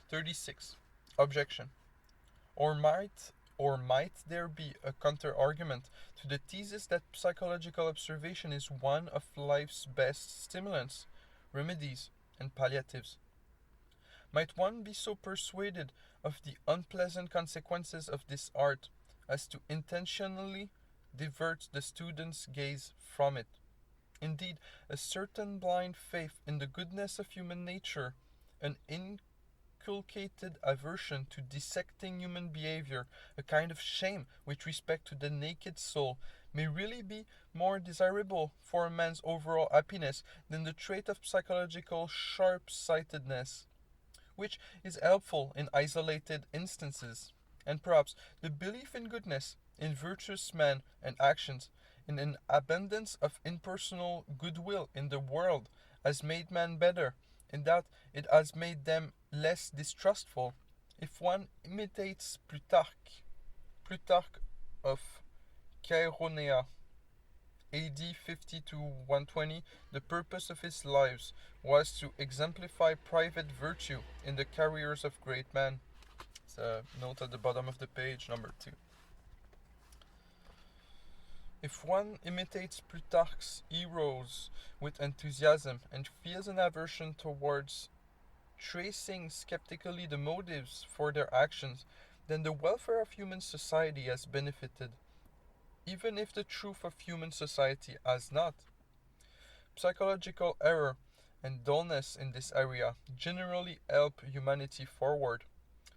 36. Objection. Or might there be a counter-argument to the thesis that psychological observation is one of life's best stimulants, remedies, and palliatives? Might one be so persuaded of the unpleasant consequences of this art as to intentionally divert the student's gaze from it? Indeed, a certain blind faith in the goodness of human nature, an inculcated aversion to dissecting human behavior, a kind of shame with respect to the naked soul, may really be more desirable for a man's overall happiness than the trait of psychological sharp-sightedness, which is helpful in isolated instances, and perhaps the belief in goodness, in virtuous men and actions, in an abundance of impersonal goodwill in the world, has made man better, in that it has made them less distrustful. If one imitates Plutarch of Chaeronea, AD 50 to 120, the purpose of his lives was to exemplify private virtue in the careers of great men. It's a note at the bottom of the page, number 2. If one imitates Plutarch's heroes with enthusiasm and feels an aversion towards tracing skeptically the motives for their actions, then the welfare of human society has benefited, even if the truth of human society has not. Psychological error and dullness in this area generally help humanity forward,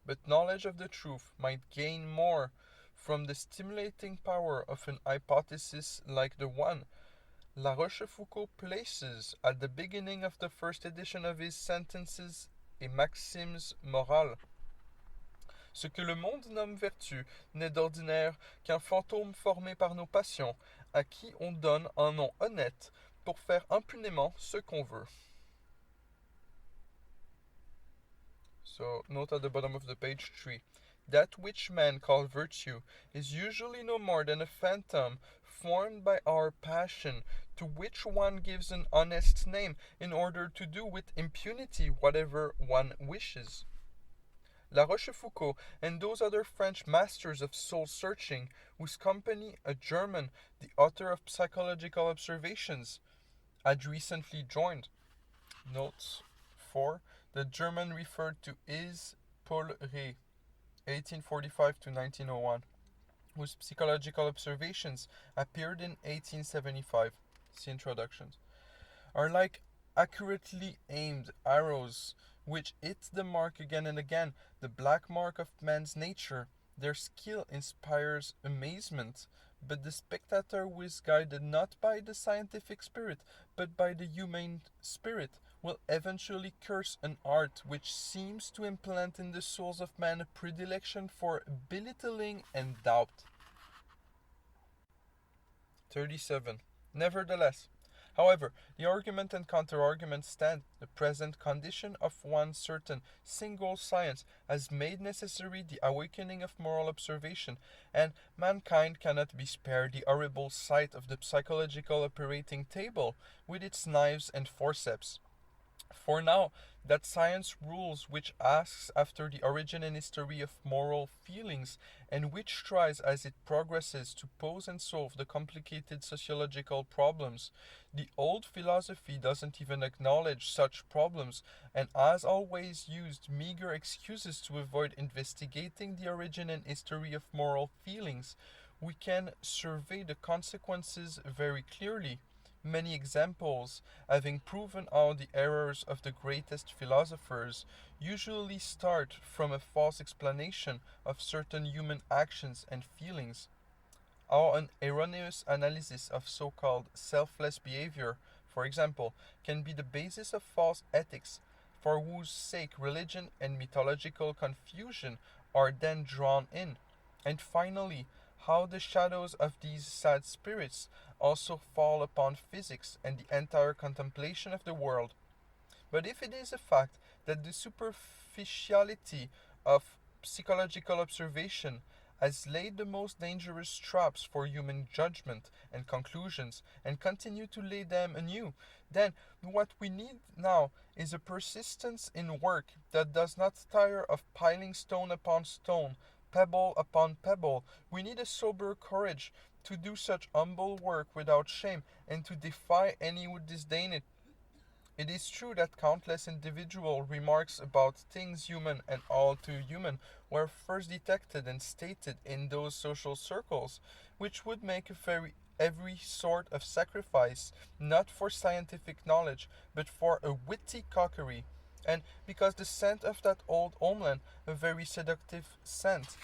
but knowledge of the truth might gain more from the stimulating power of an hypothesis like the one La Rochefoucauld places at the beginning of the first edition of his Sentences et Maximes Morales. Ce que le monde nomme vertu n'est d'ordinaire qu'un fantôme formé par nos passions, à qui on donne un nom honnête pour faire impunément ce qu'on veut. So, note at the bottom of the page 3. That which men call virtue is usually no more than a phantom formed by our passion, to which one gives an honest name in order to do with impunity whatever one wishes. La Rochefoucauld and those other French masters of soul-searching, whose company a German, the author of psychological observations, had recently joined. Notes 4. The German referred to is Paul Rée, 1845 to 1901, whose psychological observations appeared in 1875. See introductions. Are like accurately aimed arrows which hit the mark again and again, the black mark of man's nature. Their skill inspires amazement, but the spectator who is guided not by the scientific spirit, but by the humane spirit, will eventually curse an art which seems to implant in the souls of men a predilection for belittling and doubt. 37. Nevertheless, however, the argument and counter-argument stand. The present condition of one certain single science has made necessary the awakening of moral observation, and mankind cannot be spared the horrible sight of the psychological operating table with its knives and forceps. For now that science rules, which asks after the origin and history of moral feelings, and which tries as it progresses to pose and solve the complicated sociological problems, the old philosophy doesn't even acknowledge such problems, and has always used meager excuses to avoid investigating the origin and history of moral feelings. We can survey the consequences very clearly. Many examples having proven how the errors of the greatest philosophers usually start from a false explanation of certain human actions and feelings. How an erroneous analysis of so-called selfless behavior, for example, can be the basis of false ethics, for whose sake religion and mythological confusion are then drawn in. And finally, how the shadows of these sad spirits also fall upon physics and the entire contemplation of the world. But if it is a fact that the superficiality of psychological observation has laid the most dangerous traps for human judgment and conclusions, and continue to lay them anew, Then, what we need now is a persistence in work that does not tire of piling stone upon stone, pebble upon pebble. We need a sober courage to do such humble work without shame and to defy any who disdain it. It is true that countless individual remarks about things human and all too human were first detected and stated in those social circles, which would make a every sort of sacrifice, not for scientific knowledge, but for a witty cockery. And because the scent of that old homeland, a very seductive scent,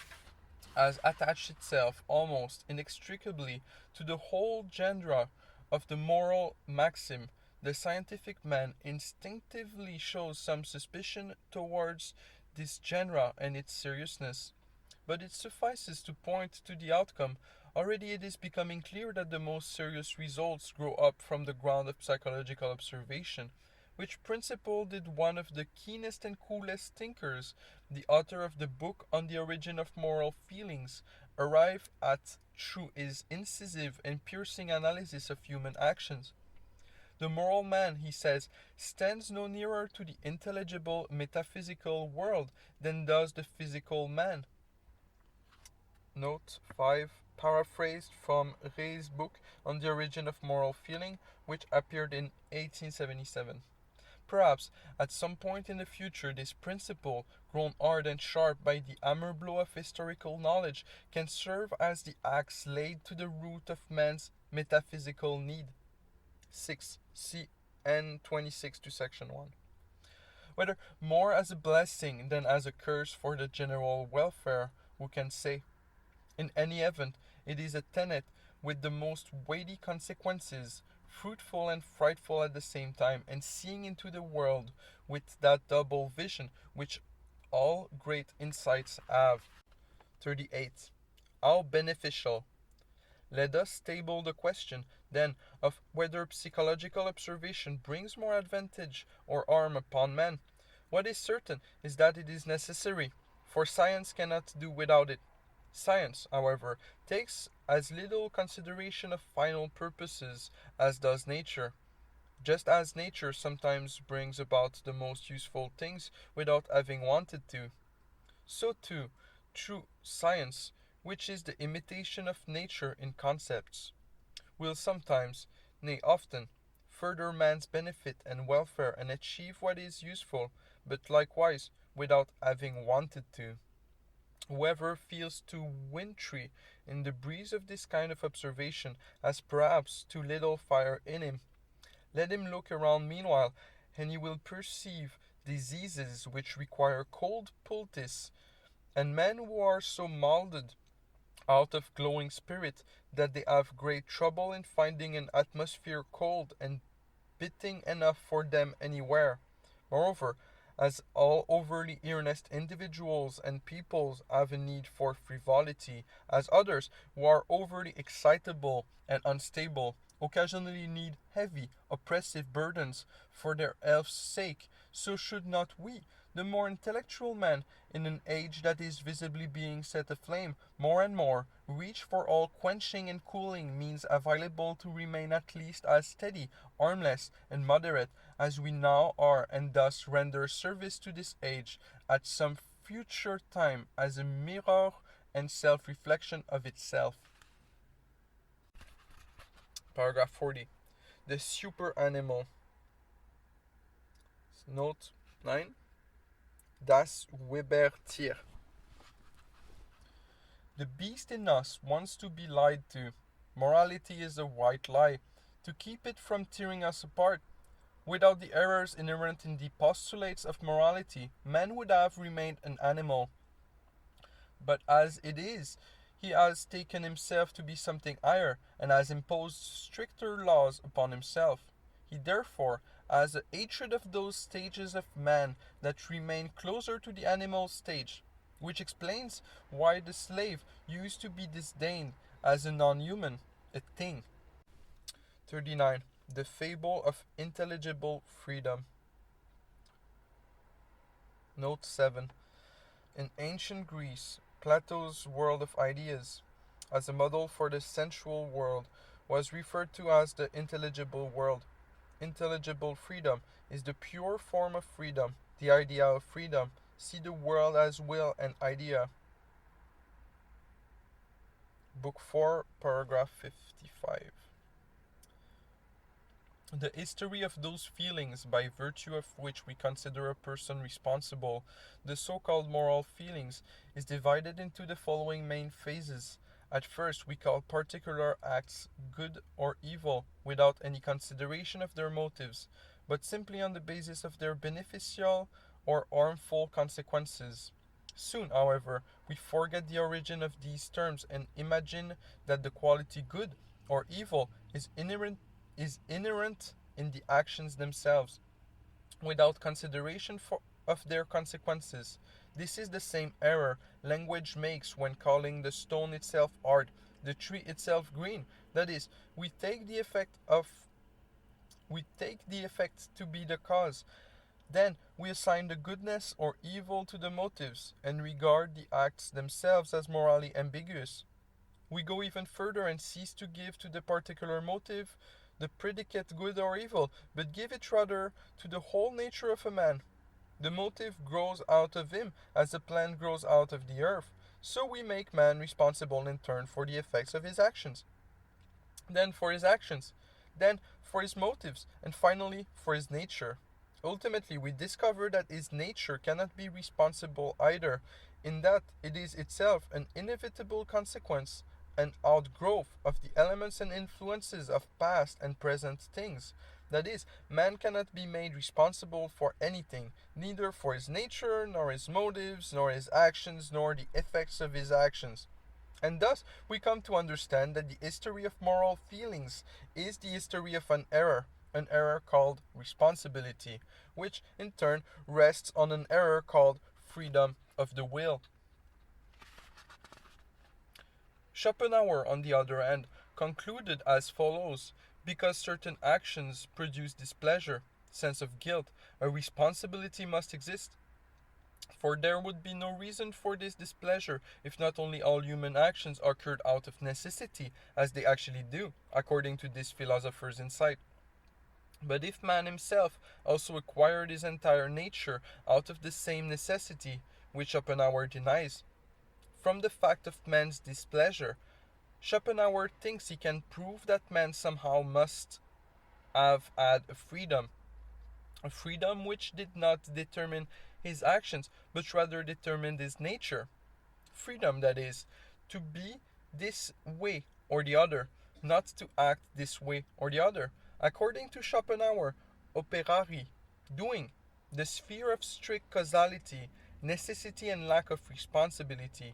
has attached itself almost inextricably to the whole genre of the moral maxim, the scientific man instinctively shows some suspicion towards this genre and its seriousness. But it suffices to point to the outcome. Already it is becoming clear that the most serious results grow up from the ground of psychological observation, which principle did one of the keenest and coolest thinkers, the author of the book on the origin of moral feelings, arrive at through his incisive and piercing analysis of human actions. The moral man, he says, stands no nearer to the intelligible metaphysical world than does the physical man. Note 5, paraphrased from Ray's book on the origin of moral feeling, which appeared in 1877. Perhaps, at some point in the future, this principle, grown hard and sharp by the hammer blow of historical knowledge, can serve as the axe laid to the root of man's metaphysical need. 6. See N26 to section 1. Whether more as a blessing than as a curse for the general welfare, who can say? In any event, it is a tenet with the most weighty consequences, fruitful and frightful at the same time, and seeing into the world with that double vision which all great insights have. 38. How beneficial. Let us table the question, then, of whether psychological observation brings more advantage or harm upon man. What is certain is that it is necessary, for science cannot do without it. Science, however, takes as little consideration of final purposes as does nature, just as nature sometimes brings about the most useful things without having wanted to. So too, true science, which is the imitation of nature in concepts, will sometimes, nay often, further man's benefit and welfare and achieve what is useful, but likewise without having wanted to. Whoever feels too wintry in the breeze of this kind of observation has perhaps too little fire in him. Let him look around meanwhile, and he will perceive diseases which require cold poultice, and men who are so moulded out of glowing spirit that they have great trouble in finding an atmosphere cold and biting enough for them anywhere. Moreover, as all overly earnest individuals and peoples have a need for frivolity, as others who are overly excitable and unstable occasionally need heavy, oppressive burdens for their health's sake, so should not we, the more intellectual man, in an age that is visibly being set aflame more and more, reach for all quenching and cooling means available to remain at least as steady, harmless, and moderate as we now are, and thus render service to this age at some future time as a mirror and self-reflection of itself. Paragraph 40. The super animal. Note 9. Das Webertier. The beast in us wants to be lied to. Morality is a white lie, to keep it from tearing us apart. Without the errors inherent in the postulates of morality, man would have remained an animal. But as it is, he has taken himself to be something higher, and has imposed stricter laws upon himself. He therefore has a hatred of those stages of man that remain closer to the animal stage, which explains why the slave used to be disdained as a non-human, a thing. 39. The fable of intelligible freedom. Note 7. In ancient Greece, Plato's world of ideas, as a model for the sensual world, was referred to as the intelligible world. intelligible freedom is the pure form of freedom, the idea of freedom. See the world as will and idea. Book 4, paragraph 55. The history of those feelings by virtue of which we consider a person responsible, the so-called moral feelings, is divided into the following main phases. At first, we call particular acts good or evil without any consideration of their motives, but simply on the basis of their beneficial or harmful consequences. Soon, however, we forget the origin of these terms and imagine that the quality good or evil is inherent in the actions themselves, without consideration of their consequences. This is the same error language makes when calling the stone itself hard, the tree itself green. That is, we take the effect to be the cause. Then we assign the goodness or evil to the motives, and regard the acts themselves as morally ambiguous. We go even further and cease to give to the particular motive the predicate good or evil, but give it rather to the whole nature of a man. The motive grows out of him as the plant grows out of the earth. So we make man responsible in turn for the effects of his actions, then for his actions, then for his motives, and finally for his nature. Ultimately, we discover that his nature cannot be responsible either, in that it is itself an inevitable consequence, an outgrowth of the elements and influences of past and present things. That is, man cannot be made responsible for anything, neither for his nature, nor his motives, nor his actions, nor the effects of his actions. And thus we come to understand that the history of moral feelings is the history of an error called responsibility, which in turn rests on an error called freedom of the will. Schopenhauer, on the other hand, concluded as follows: because certain actions produce displeasure, sense of guilt, a responsibility must exist. For there would be no reason for this displeasure if not only all human actions occurred out of necessity, as they actually do, according to this philosopher's insight, but if man himself also acquired his entire nature out of the same necessity, which Schopenhauer denies. From the fact of man's displeasure, Schopenhauer thinks he can prove that man somehow must have had a freedom which did not determine his actions, but rather determined his nature. Freedom, that is, to be this way or the other, not to act this way or the other. According to Schopenhauer, operari, doing, the sphere of strict causality, necessity and lack of responsibility,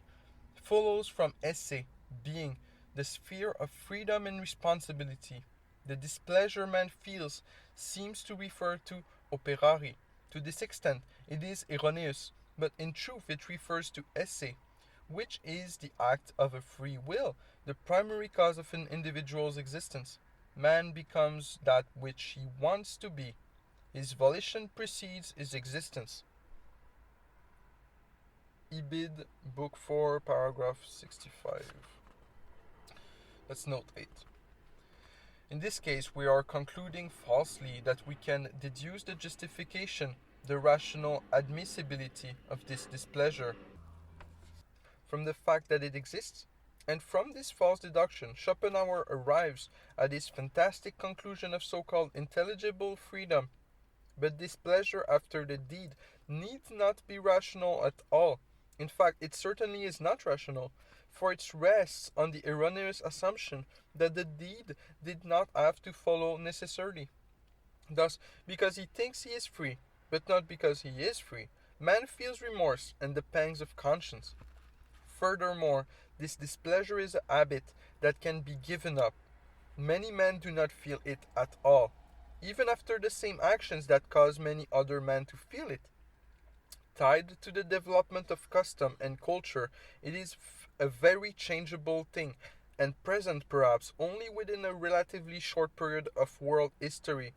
follows from esse, being, the sphere of freedom and responsibility. The displeasure man feels seems to refer to operari. To this extent, it is erroneous, but in truth it refers to esse, which is the act of a free will, the primary cause of an individual's existence. Man becomes that which he wants to be. His volition precedes his existence. Ibid, Book 4, paragraph 65. Let's note 8. In this case, we are concluding falsely that we can deduce the justification, the rational admissibility of this displeasure from the fact that it exists. And from this false deduction, Schopenhauer arrives at his fantastic conclusion of so-called intelligible freedom. But displeasure after the deed need not be rational at all. In fact, it certainly is not rational, for it rests on the erroneous assumption that the deed did not have to follow necessarily. Thus, because he thinks he is free, but not because he is free, man feels remorse and the pangs of conscience. Furthermore, this displeasure is a habit that can be given up. Many men do not feel it at all, even after the same actions that cause many other men to feel it. Tied to the development of custom and culture, it is a very changeable thing, and present perhaps only within a relatively short period of world history.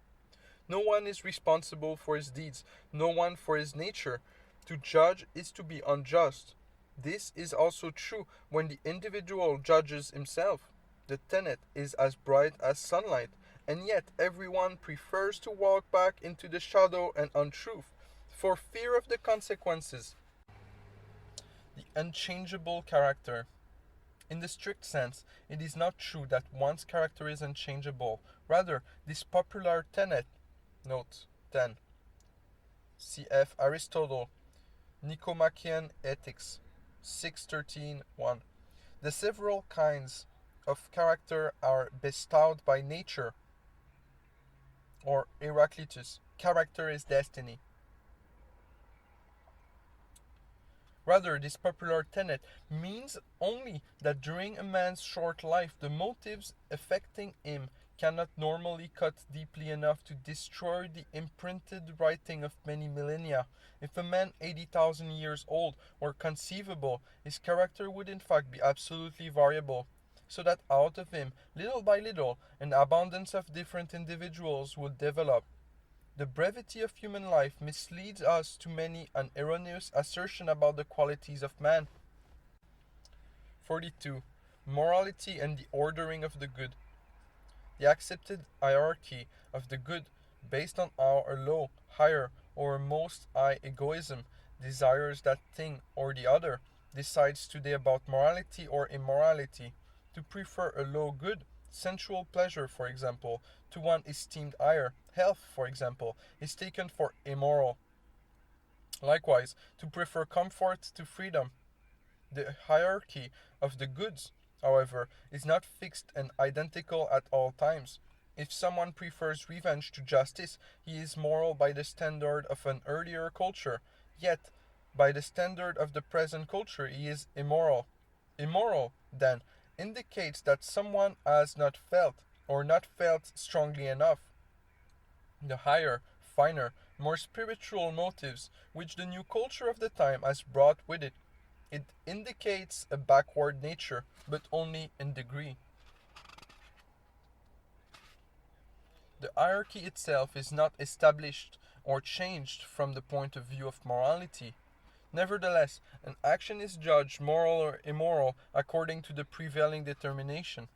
No one is responsible for his deeds, no one for his nature. To judge is to be unjust. This is also true when the individual judges himself. The tenet is as bright as sunlight, and yet everyone prefers to walk back into the shadow and untruth for fear of the consequences. The unchangeable character. In the strict sense, it is not true that one's character is unchangeable. Rather, this popular tenet, note 10, cf. Aristotle, Nicomachean Ethics, 613-1. The several kinds of character are bestowed by nature, or Heraclitus, character is destiny. Rather, this popular tenet means only that during a man's short life, the motives affecting him cannot normally cut deeply enough to destroy the imprinted writing of many millennia. If a man 80,000 years old were conceivable, his character would in fact be absolutely variable, so that out of him, little by little, an abundance of different individuals would develop. The brevity of human life misleads us to many an erroneous assertion about the qualities of man. 42. Morality and the ordering of the good. The accepted hierarchy of the good, based on how a low, higher, or most high egoism desires that thing or the other, decides today about morality or immorality. To prefer a low good, sensual pleasure, for example, to one esteemed higher, health, for example, is taken for immoral. Likewise, to prefer comfort to freedom. The hierarchy of the goods, however, is not fixed and identical at all times. If someone prefers revenge to justice, he is moral by the standard of an earlier culture, yet by the standard of the present culture he is immoral. Immoral, then, indicates that someone has not felt, or not felt strongly enough, the higher, finer, more spiritual motives which the new culture of the time has brought with it. It indicates a backward nature, but only in degree. The hierarchy itself is not established or changed from the point of view of morality. Nevertheless, an action is judged moral or immoral according to the prevailing determination.